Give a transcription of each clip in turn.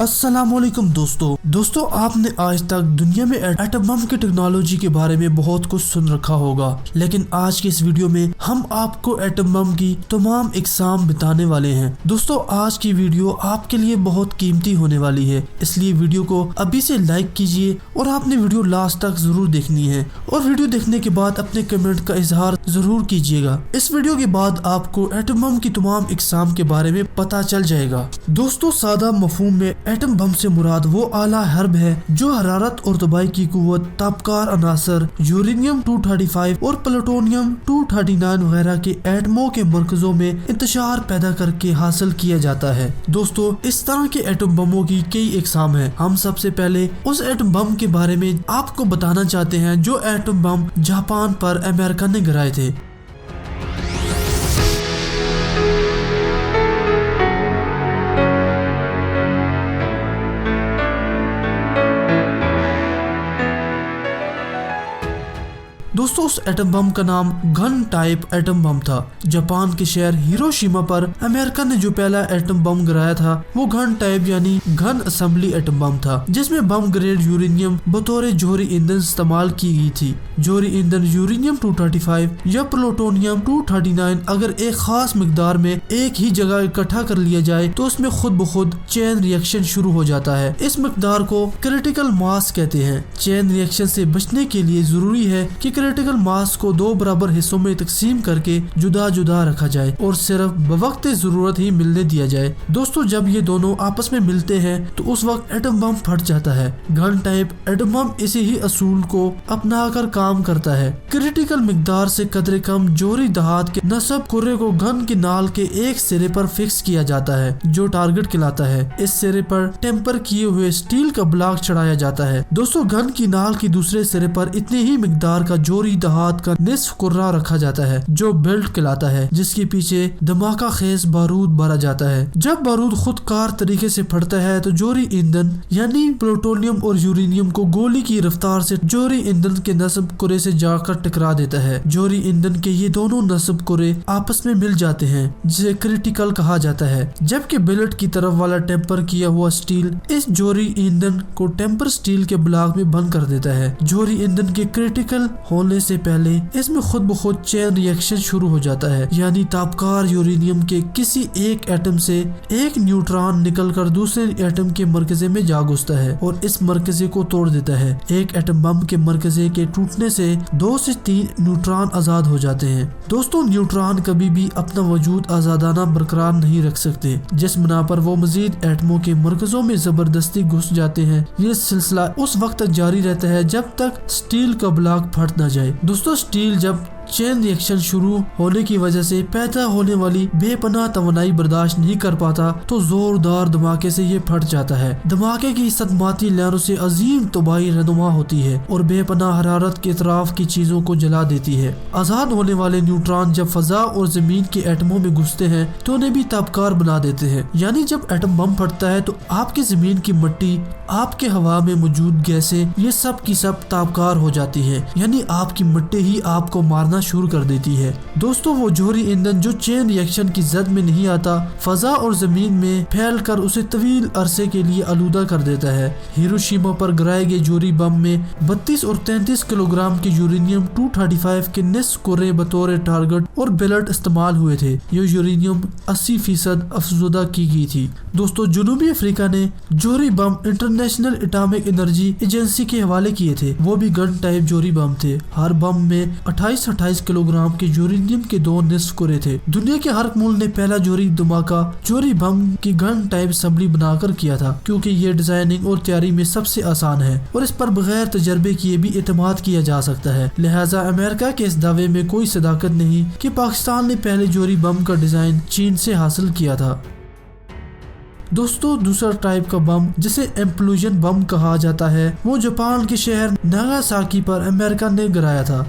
अस्सलामुअलैकुम दोस्तों आपने आज तक दुनिया में एटम बम की टेक्नोलॉजी के बारे में बहुत कुछ सुन रखा होगा, लेकिन आज की इस वीडियो में हम आपको एटम बम की तमाम इकसाम बताने वाले हैं। दोस्तों आज की वीडियो आपके लिए बहुत कीमती होने वाली है, इसलिए वीडियो को अभी से लाइक कीजिए और आपने वीडियो लास्ट तक जरूर देखनी है और वीडियो देखने के बाद अपने कमेंट का इजहार जरूर कीजिएगा। इस वीडियो के बाद आपको एटम बम की तमाम इकसाम के बारे में पता चल जाएगा। दोस्तों सादा मफहूम में एटम बम से मुराद वो आला हर्ब है जो हरारत और तबाही की कुव्वत, तापकार अनासर यूरेनियम 235 और प्लूटोनियम 239 वगैरह के एटमों के मरकजों में इंतशार पैदा करके हासिल किया जाता है। दोस्तों इस तरह के एटम बमों की कई इकसाम है। हम सबसे पहले उस एटम बम के बारे में आपको बताना चाहते हैं जो एटम बम जापान पर अमेरिका ने गिराए थे। दोस्तों उस एटम बम का नाम घन टाइप एटम बम था। जापान के शहर हिरोशिमा पर अमेरिका ने जो पहला एटम बम गिराया था वो घन टाइप यानी घन असेंबली एटम बम था, जिसमें बम ग्रेड यूरेनियम बतौर जोहरी ईंधन इस्तेमाल की गई थी। जोहरी ईंधन यूरेनियम 235 या प्लूटोनियम 239 अगर एक खास मिकदार में एक ही जगह इकट्ठा कर लिया जाए तो उसमें खुद ब खुद चेन रिएक्शन शुरू हो जाता है। इस मिकदार को क्रिटिकल मास कहते हैं। चेन रिएक्शन से बचने के लिए जरूरी है कि क्रिटिकल मास को दो बराबर हिस्सों में तकसीम करके जुदा जुदा रखा जाए और सिर्फ बवक्त जरूरत ही मिलने दिया जाए। दोस्तों जब ये दोनों आपस में मिलते हैं तो उस वक्त एटम बम फट जाता है। घन टाइप एटम बम इसी ही असूल को अपनाकर काम करता है। क्रिटिकल मिकदार से कदरे कम जोहरी दहात के नस्ब कुर्रे को घन की नाल के एक सिरे पर फिक्स किया जाता है जो टारगेट कहलाता है। इस सिरे पर टेम्पर किए हुए स्टील का ब्लॉक चढ़ाया जाता है। दोस्तों घन की नाल की दूसरे सिरे पर इतने ही मिकदार का जोहरी दहात का निस्फ कुर्रा रखा जाता है जो बेल्ट कहलाता है, जिसके पीछे धमाका खेज बारूद भरा जाता है। जब बारूद खुदकार तरीके से फटता है तो जोहरी ईंधन यानी प्लूटोनियम और यूरेनियम को गोली की रफ्तार से जोहरी ईंधन के नस्ब कुरे से जाकर टकरा देता है। जोहरी ईंधन के ये दोनों नस्ब कुरे आपस में मिल जाते हैं जिसे क्रिटिकल कहा जाता है, जबकि बेल्ट की तरफ वाला टेम्पर किया हुआ स्टील इस जोहरी ईंधन को टेम्पर स्टील के ब्लॉक में बंद कर देता है। जोहरी ईंधन के क्रिटिकल होने से पहले इसमें खुद ब खुद चेन रिएक्शन शुरू हो जाता है, यानी तापकार यूरेनियम के किसी एक एटम से एक न्यूट्रॉन निकलकर दूसरे एटम के मरकजे में जा घुसता है और इस मरकजे को तोड़ देता है। एक एटम बम के मरकजे के टूटने से 2 से 3 न्यूट्रॉन आजाद हो जाते हैं। दोस्तों न्यूट्रॉन कभी भी अपना वजूद आजादाना बरकरार नहीं रख सकते, जिस बिना पर वो मजीद एटमों के मरकजों में जबरदस्ती घुस जाते हैं। ये सिलसिला उस वक्त तक जारी रहता है जब तक स्टील का ब्लॉक फट न जाए। दोस्तों स्टील जब चेन रिएक्शन शुरू होने की वजह से पैदा होने वाली बेपनाह तवानाई बर्दाश्त नहीं कर पाता तो जोरदार धमाके से ये फट जाता है। धमाके की सदमाती लहरों से अजीम तबाही रहनुमा होती है और बेपनाह हरारत के इतराफ की चीजों को जला देती है। आजाद होने वाले न्यूट्रॉन जब फजा और जमीन के एटमों में घुसते हैं तो उन्हें भी तापकार बना देते हैं, यानी जब एटम बम फटता है तो आपकी जमीन की मिट्टी, आपके हवा में मौजूद गैसें, ये सब की सब तापकार हो जाती है, यानी आपकी मिट्टी ही आपको मारना शुरू कर देती है। दोस्तों वो जोहरी ईंधन जो चेन रिएक्शन की जद में नहीं आता फजा और जमीन में फैल कर उसे तवील अरसे के लिए आलूदा कर देता है। हिरोशिमा पर गिराए गए जोहरी बम में 32 और 33 किलोग्राम के यूरेनियम 235 के निस्फ कुर्रे बतौर टारगेट और बेल्ट इस्तेमाल हुए थे। ये यूरेनियम 80% अफजुदा की गई थी। दोस्तों जनूबी अफ्रीका ने जोहरी बम इंटरनेशनल एटॉमिक एनर्जी एजेंसी के हवाले किए थे। वो भी गन टाइप जोहरी बम थे। हर बम में 28 किलोग्राम के यूरेनियम के 2 निस्फ कुरे थे। दुनिया के हर मुल्क ने पहला जोहरी धमाका जोहरी बम की गन टाइप असेंबली बनाकर किया था, क्योंकि ये डिजाइनिंग और तैयारी में सबसे आसान है और इस पर बगैर तजर्बे किए भी एतमाद किया जा सकता है। लिहाजा अमेरिका के इस दावे में कोई सदाकत नहीं कि पाकिस्तान ने पहले जोहरी बम का डिजाइन चीन से हासिल किया था। दोस्तों दूसरा टाइप का बम जिसे इम्प्लोजन बम कहा जाता है वो जापान के शहर नागासाकी पर अमेरिका ने गिराया था।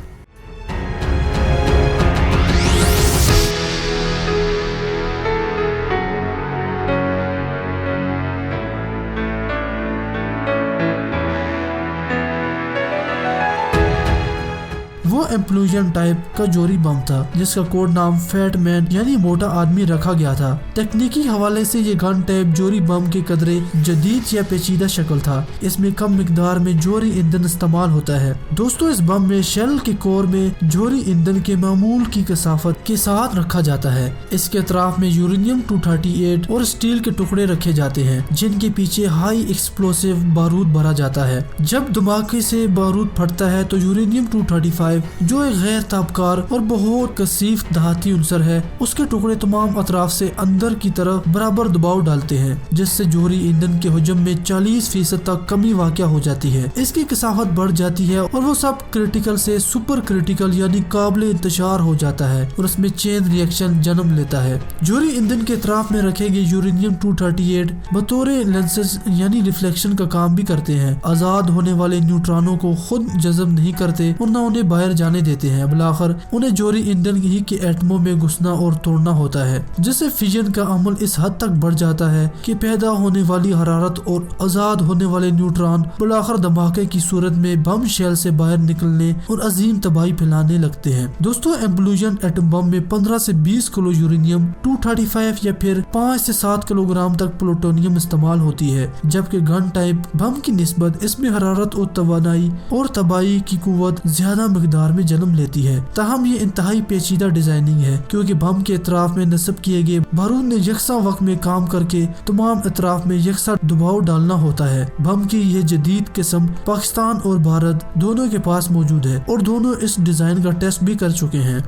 वो इम्प्लोजन टाइप का जोरी बम था जिसका कोड नाम फैट मैन यानी मोटा आदमी रखा गया था। तकनीकी हवाले से ये गन टाइप जोरी बम के कदरे जदीद या पेचीदा शक्ल था। इसमें कम मिकदार में जोरी ईंधन इस्तेमाल होता है। दोस्तों इस बम में शेल के कोर में जोरी ईंधन के मामूल की कसाफत के साथ रखा जाता है। इसके अतराफ में यूरेनियम 238 और स्टील के टुकड़े रखे जाते हैं जिनके पीछे हाई एक्सप्लोसिव बारूद भरा जाता है। जब धमाके से बारूद फटता है तो यूरेनियम 235 जो एक गैर ताबकार और बहुत कसीफ धाती उनसर है उसके टुकड़े तमाम अतराफ से अंदर की तरफ बराबर दबाव डालते हैं जिससे जोहरी ईंधन के हुजम में 40% तक कमी वाक़या हो जाती है। इसकी कसाफत बढ़ जाती है और वो सब क्रिटिकल से सुपर क्रिटिकल यानी काबिल इंतशार हो जाता है और उसमें चेन रिएक्शन जन्म लेता है। जोहरी ईंधन के अतराफ में रखे गए यूरेनियम 238 बतौर लेंसेज यानी रिफ्लेक्शन का काम भी करते हैं। आजाद होने वाले न्यूट्रॉनों को खुद जज़ब नहीं करते और न उन्हें बाहर जाने देते हैं। बिलाखिर उन्हें जोहरी ईंधन ही के एटमों में घुसना और तोड़ना होता है जिससे फिजन का अमल इस हद तक बढ़ जाता है कि पैदा होने वाली हरारत और आजाद होने वाले न्यूट्रॉन बिलाखिर धमाके की सूरत में बम शेल से बाहर निकलने और अजीम तबाही फैलाने लगते हैं। दोस्तों इम्प्लोजन एटम बम में 15 से 20 किलो यूरेनियम 235 या फिर 5 से 7 किलोग्राम तक प्लूटोनियम इस्तेमाल होती है, जबकि गन टाइप बम की निस्बत इसमें हरारत और तवानाई और तबाही की कुव्वत ज्यादा मिकदार में जन्म लेती है। ताहम ये इंतहाई पेचीदा डिजाइनिंग है क्योंकि बम के अतराफ में नस्ब किए गए बारूद ने यकसा वक्त में काम करके तमाम अतराफ में यकसा दबाव डालना होता है। बम की यह जदीद किस्म पाकिस्तान और भारत दोनों के पास मौजूद है और दोनों इस डिजाइन का टेस्ट भी कर चुके हैं।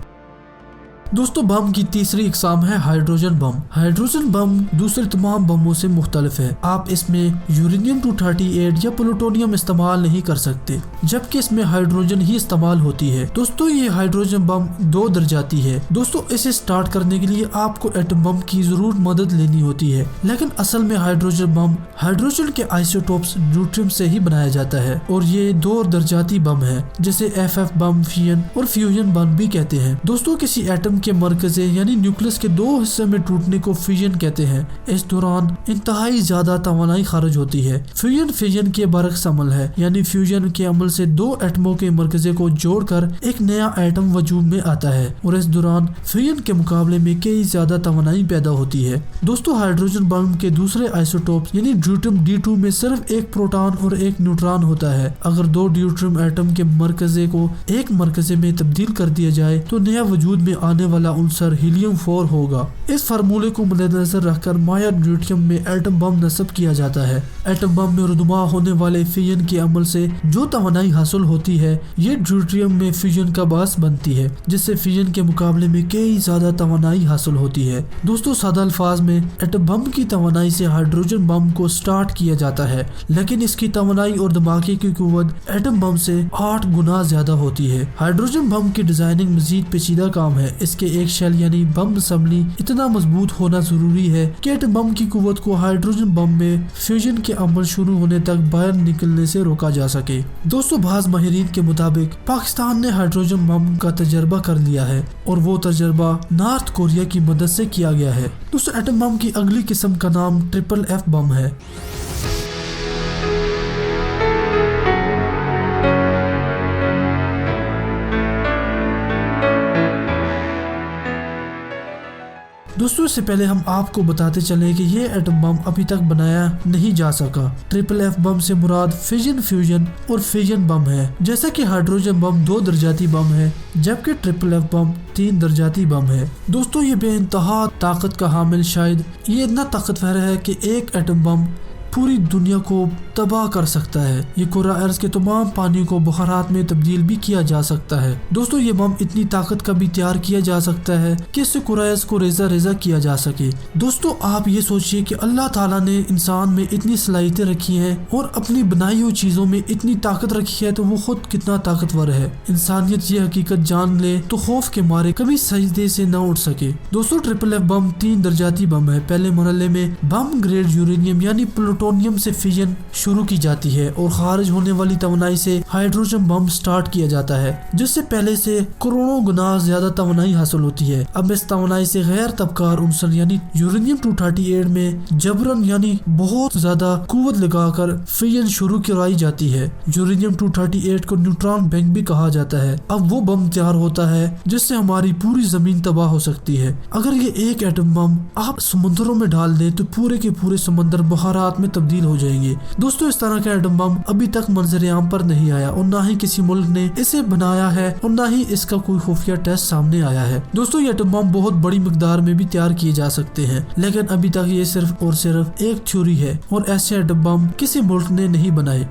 दोस्तों बम की तीसरी इकसाम है हाइड्रोजन बम। हाइड्रोजन बम दूसरे तमाम बमों से मुख्तलिफ है। आप इसमें यूरेनियम 238 या प्लूटोनियम इस्तेमाल नहीं कर सकते जबकि इसमें हाइड्रोजन ही इस्तेमाल होती है। दोस्तों ये हाइड्रोजन बम 2 दर्जाती है। दोस्तों इसे स्टार्ट करने के लिए आपको एटम बम की जरूर मदद लेनी होती है, लेकिन असल में हाइड्रोजन बम हाइड्रोजन के आइसोटोप्स न्यूट्रियम से ही बनाया जाता है और ये 2 दर्जाती बम है जिसे FF बम, फिजन और फ्यूजन बम भी कहते हैं। दोस्तों किसी एटम के मरकजे यानी न्यूक्लियस के 2 हिस्से में टूटने को फ्यूजन कहते हैं। इस दौरान इंतहाई ज्यादा तवानाई खारिज होती है। फ्यूजन फिजन के बरक्स अमल है यानी फ्यूजन के अमल से 2 एटमों के मरकजे को जोड़कर एक नया एटम वजूद में आता है और इस दौरान फ्यूजन के मुकाबले में कई ज्यादा तवानाई पैदा होती है। दोस्तों हाइड्रोजन बम के दूसरे आइसोटोप यानी ड्यूट्रियम D2 में सिर्फ एक प्रोटॉन और एक न्यूट्रॉन होता है। अगर 2 ड्यूट्रियम एटम के मरकजे को एक मरकजे में तब्दील कर दिया जाए तो नया वजूद में आने वाला उनसर हीलियम 4 होगा। इस फार्मूले को मद्देनजर रखकर माया ड्यूट्रियम में एटम बम नस्ब किया जाता है। एटम बम में रुदमा होने वाले फिजन के अमल से जो तवानाई हासिल होती है ये ड्यूट्रियम में फिजन का बास बनती है जिससे फिजन के मुकाबले में कई ज्यादा तवानाई हासिल होती है। दोस्तों सादा अल्फाज में एटम बम की तवानाई से हाइड्रोजन बम को स्टार्ट किया जाता है, लेकिन इसकी तवानाई और धमाके की कुव्वत एटम बम से 8 गुना ज्यादा होती है। हाइड्रोजन बम की डिजाइनिंग मजीद पेचीदा काम है। इसके एक शेल यानी बम असम्बली इतना मजबूत होना जरूरी है कि एटम बम की कुव्वत को हाइड्रोजन बम में फ्यूजन के अमल शुरू होने तक बाहर निकलने से रोका जा सके। दोस्तों बाज़ माहिरीन के मुताबिक पाकिस्तान ने हाइड्रोजन बम का तजर्बा कर लिया है और वो तजर्बा नॉर्थ कोरिया की मदद से किया गया है। दोस्तों एटम बम की अगली किस्म का नाम FFF बम है। दोस्तों इससे पहले हम आपको बताते चले कि ये एटम बम अभी तक बनाया नहीं जा सका। FFF बम से मुराद फिजन, फ्यूजन और फिजन बम है। जैसा कि हाइड्रोजन बम 2 दर्जाती बम है जबकि FFF बम 3 दर्जाती बम है। दोस्तों ये बेइंतहा ताकत का हामिल, शायद ये इतना ताकतवर है कि एक एटम बम पूरी दुनिया को तबाह कर सकता है। ये कुर्रा अर्ज के तमाम पानी को बुखारात में तब्दील भी किया जा सकता है। दोस्तों ये बम इतनी ताकत का भी तैयार किया जा सकता है कि इससे कुर्रा अर्ज को रेजा रेजा किया जा सके। दोस्तों आप ये सोचिए कि अल्लाह ताला ने इंसान में इतनी सलाहियतें रखी हैं और अपनी बनाई हुई चीजों में इतनी ताकत रखी है तो वो खुद कितना ताकतवर है। इंसानियत ये हकीकत जान ले तो खौफ के मारे कभी सजदे से न उठ सके। दोस्तों FFF बम 3 दर्जाती बम है। पहले मरहले में बम ग्रेड यूरेनियम यानी प्लूटोनियम प्लूटोनियम से फिजन शुरू की जाती है और खारिज होने वाली तवानाई से हाइड्रोजन बम स्टार्ट किया जाता है, जिससे पहले से करोड़ों गुना ज्यादा तवानाई हासिल होती है। अब इस तवानाई से गैर तबकार उनसर यानी यूरेनियम 238 में जबरन यानी बहुत ज्यादा कुव्वत लगाकर फिजन शुरू कराई जाती है। यूरेनियम 238 को न्यूट्रॉन बैंक भी कहा जाता है। अब वो बम तैयार होता है जिससे हमारी पूरी जमीन तबाह हो सकती है। अगर ये एक एटम बम आप समुद्रों में डाल दें तो पूरे के पूरे समंदर बहारात में तब्दील हो जाएंगे। दोस्तों, इस तरह का एटम बम अभी तक मंजर आम पर नहीं आया और ना ही किसी मुल्क ने इसे बनाया है और ना ही इसका कोई खुफिया टेस्ट सामने आया है। दोस्तों, ये एटम बम बहुत बड़ी मिकदार में भी तैयार किए जा सकते हैं, लेकिन अभी तक ये सिर्फ और सिर्फ एक थ्योरी है और ऐसे एटम बम किसी मुल्क ने नहीं बनाए।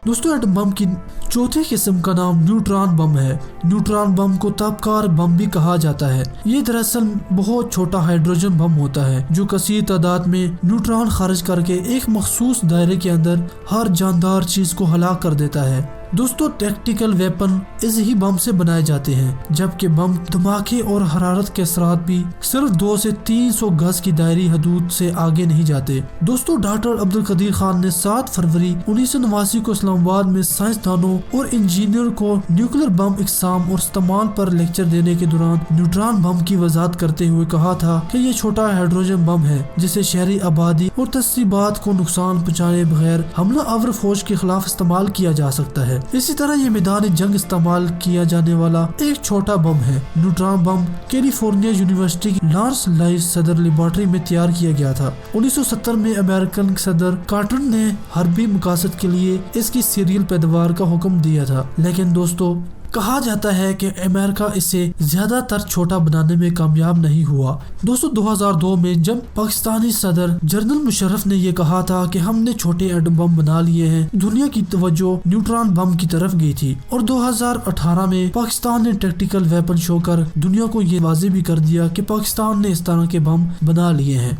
दोस्तों, एटम बम की चौथी किस्म का नाम न्यूट्रॉन बम है। न्यूट्रॉन बम को तापकार बम भी कहा जाता है। ये दरअसल बहुत छोटा हाइड्रोजन बम होता है जो कसीर तादाद में न्यूट्रॉन खारिज करके एक मखसूस दायरे के अंदर हर जानदार चीज को हलाक कर देता है। दोस्तों, टैक्टिकल वेपन इस ही बम से बनाए जाते हैं, जबकि बम धमाके और हरारत के असरात भी सिर्फ 2 से 300 गज की दायरी हदूद से आगे नहीं जाते। दोस्तों, डॉक्टर अब्दुल कदीर खान ने 7 फरवरी 1989 को इस्लामाबाद में साइंसदानों और इंजीनियर को न्यूक्लियर बम इकसाम और इस्तेमाल पर लेक्चर देने के दौरान न्यूट्रॉन बम की वजाहत करते हुए कहा था कि ये छोटा हाइड्रोजन बम है जिसे शहरी आबादी और तस्रीबात को नुकसान पहुँचाने बगैर हमला आवर फौज के खिलाफ इस्तेमाल किया जा सकता है। इसी तरह ये मैदान जंग इस्तेमाल किया जाने वाला एक छोटा बम है। न्यूट्रॉन बम कैलिफोर्निया यूनिवर्सिटी की लॉर्स लाइस सदर लेबोरेटरी में तैयार किया गया था। 1970 में अमेरिकन सदर कार्टर ने हर्बी मकासद के लिए इसकी सीरियल पैदावार का हुक्म दिया था, लेकिन दोस्तों कहा जाता है कि अमेरिका इसे ज्यादातर छोटा बनाने में कामयाब नहीं हुआ। दोस्तों, 2002 में जब पाकिस्तानी सदर जनरल मुशर्रफ ने ये कहा था कि हमने छोटे एटम बम बना लिए हैं, दुनिया की तवज्जो न्यूट्रॉन बम की तरफ गई थी और 2018 में पाकिस्तान ने टैक्टिकल वेपन शो कर दुनिया को ये वाज़ेह भी कर दिया कि पाकिस्तान ने इस तरह के बम बना लिए हैं।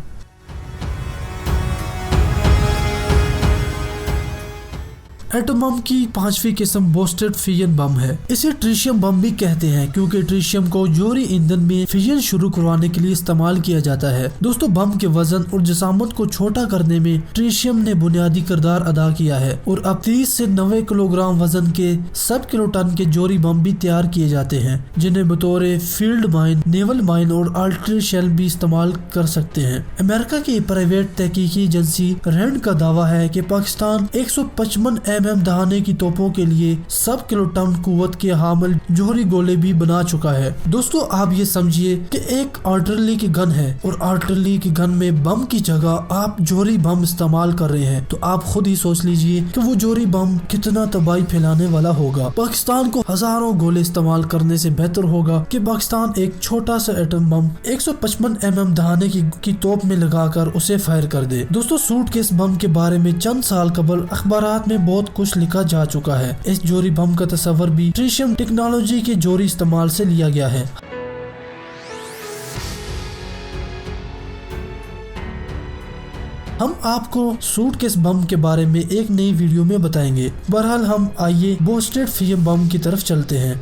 एटम बम की 5वीं किस्म बोस्टेड फिजन बम है। इसे ट्रिशियम बम भी कहते हैं क्योंकि ट्रिशियम को जोहरी ईंधन में फिजन शुरू करवाने के लिए इस्तेमाल किया जाता है। दोस्तों, बम के वजन और जसामत को छोटा करने में ट्रिशियम ने बुनियादी किरदार अदा किया है और अब 30 से 90 किलोग्राम वजन के सब किलोटन के जोहरी बम भी तैयार किए जाते हैं, जिन्हें बतौर फील्ड माइन, नेवल माइन और आर्टिलरी शेल भी इस्तेमाल कर सकते हैं। अमेरिका की प्राइवेट तहकीकी एजेंसी रैंड का दावा है कि पाकिस्तान 155 mm दहाने की तोपों के लिए सब किलोटन कुव्वत के हामिल जोहरी गोले भी बना चुका है। दोस्तों, आप ये समझिए कि एक आर्टिलरी की गन है और आर्टिलरी की गन में बम की जगह आप जोहरी बम इस्तेमाल कर रहे हैं, तो आप खुद ही सोच लीजिए कि वो जोहरी बम कितना तबाही फैलाने वाला होगा। पाकिस्तान को हजारों गोले इस्तेमाल करने से बेहतर होगा कि पाकिस्तान एक छोटा सा एटम बम 155 mm दहाने की तोप में लगाकर उसे फायर कर दे। दोस्तों, सूटकेस बम के बारे में चंद साल कबल अखबारात में बहुत कुछ लिखा जा चुका है। इस जोहरी बम का तस्वर भी ट्रिशियम टेक्नोलॉजी के जोहरी इस्तेमाल से लिया गया है। हम आपको सूटकेस बम के बारे में एक नई वीडियो में बताएंगे। बहरहाल हम आइए बोस्टेड फिजन बम की तरफ चलते हैं।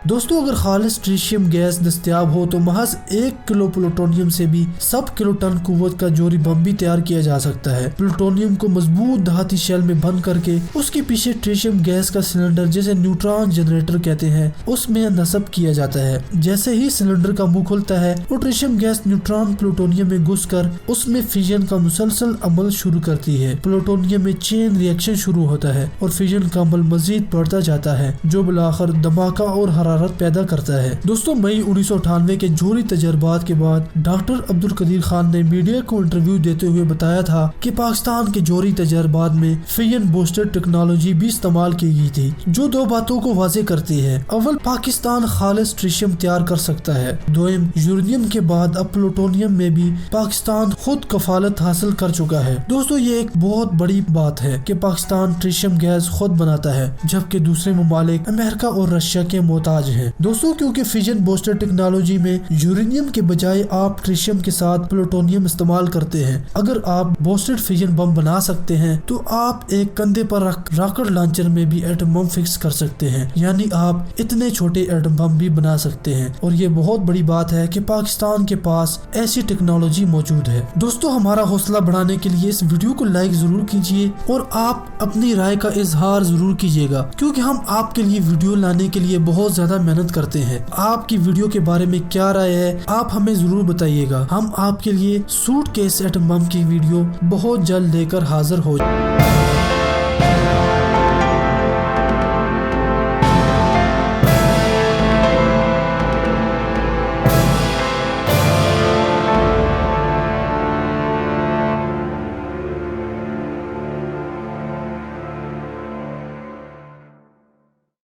दोस्तों, अगर खालिस ट्रिशियम गैस दस्तयाब हो तो महज 1 किलो प्लूटोनियम से भी सब किलोटन कुव्वत का जोहरी बम भी तैयार किया जा सकता है। प्लूटोनियम को मजबूत धाती शेल में बंद करके उसके पीछे ट्रिशियम गैस का सिलेंडर, जिसे न्यूट्रॉन जनरेटर कहते हैं, उसमें नस्ब किया जाता है। जैसे ही सिलेंडर का मुंह खुलता है और ट्रिशियम गैस न्यूट्रॉन प्लूटोनियम में घुसकर उसमें फिजन का मुसलसल अमल शुरू करती है। प्लूटोनियम में चेन रिएक्शन शुरू होता है और फिजन का अमल मजीद बढ़ता जाता है, जो बिलाखिर धमाका और हरारत पैदा करता है। दोस्तों, मई 1998 के जोहरी तजर्बात के बाद डॉक्टर अब्दुल कदीर खान ने मीडिया को इंटरव्यू देते हुए बताया था कि पाकिस्तान के जोहरी तजर्बात में फिजन बोस्टेड टेक्नोलॉजी भी इस्तेमाल की गई थी, जो 2 बातों को वाज़ेह करती है। अव्वल, पाकिस्तान खालिस ट्रिशियम तैयार कर सकता है। दोयम, यूरेनियम के बाद अब प्लूटोनियम में भी पाकिस्तान खुद कफालत हासिल कर चुका है। दोस्तों, ये एक बहुत बड़ी बात है कि पाकिस्तान ट्रिशियम गैस खुद बनाता है, जबकि दूसरे ममालिक अमेरिका और रशिया के मोहताज ताज हैं दोस्तों, क्योंकि फिजन बूस्टर टेक्नोलॉजी में यूरेनियम के बजाय आप ट्रिशियम के साथ प्लूटोनियम इस्तेमाल करते हैं। अगर आप बूस्टेड फिजन बम बना सकते हैं तो आप एक कंधे पर रख रॉकेट लॉन्चर में भी एटम बम फिक्स कर सकते हैं, यानी आप इतने छोटे एटम बम भी बना सकते हैं। और ये बहुत बड़ी बात है कि पाकिस्तान के पास ऐसी टेक्नोलॉजी मौजूद है। दोस्तों, हमारा हौसला बढ़ाने के लिए इस वीडियो को लाइक जरूर कीजिए और आप अपनी राय का इजहार जरूर कीजिएगा, क्योंकि हम आपके लिए वीडियो लाने के लिए बहुत ज्यादा मेहनत करते हैं। आपकी वीडियो के बारे में क्या राय है आप हमें जरूर बताइएगा। हम आपके लिए सूटकेस एटम बम की वीडियो बहुत जल्द लेकर हाजिर हो